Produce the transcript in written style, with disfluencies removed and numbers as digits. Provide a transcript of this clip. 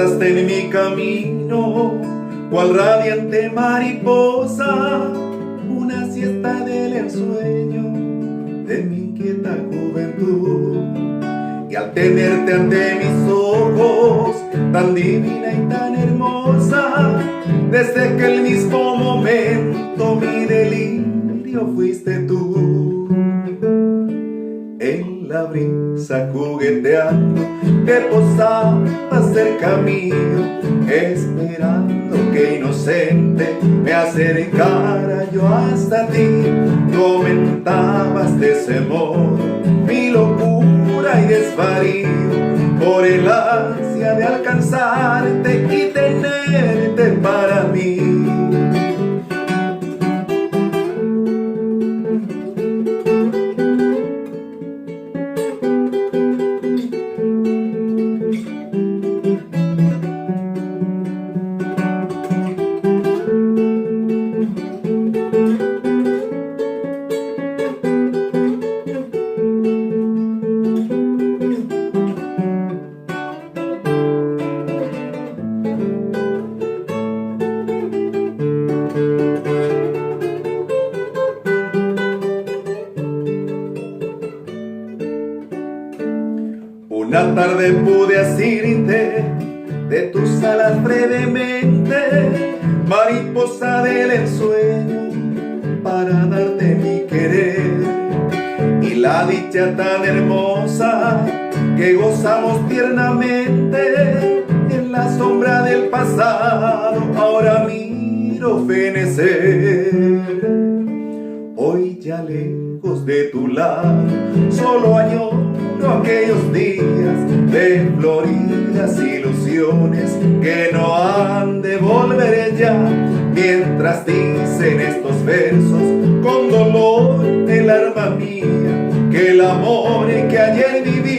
cruzaste en mi camino, cual radiante mariposa, una siesta del ensueño de mi inquieta juventud. Y al tenerte ante mis ojos, tan divina y tan hermosa, desde que el mismo momento mi delirio fuiste tú. En la brisa jugueteando, te posabas cerca mío, esperando que inocente me acercara yo hasta ti. Comentabas de ese modo mi locura y desvarío, por el ansia de alcanzarte y tenerte para mí. Una tarde pude asirte de tus alas brevemente, mariposa del ensueño, para darte mi querer. Y la dicha tan hermosa que gozamos tiernamente, en la sombra del pasado ahora miro fenecer. Hoy ya lejos de tu lado, solo añoro aquellos días de floridas ilusiones que no han de volver ya, mientras dicen estos versos con dolor el alma mía que el amor que ayer viví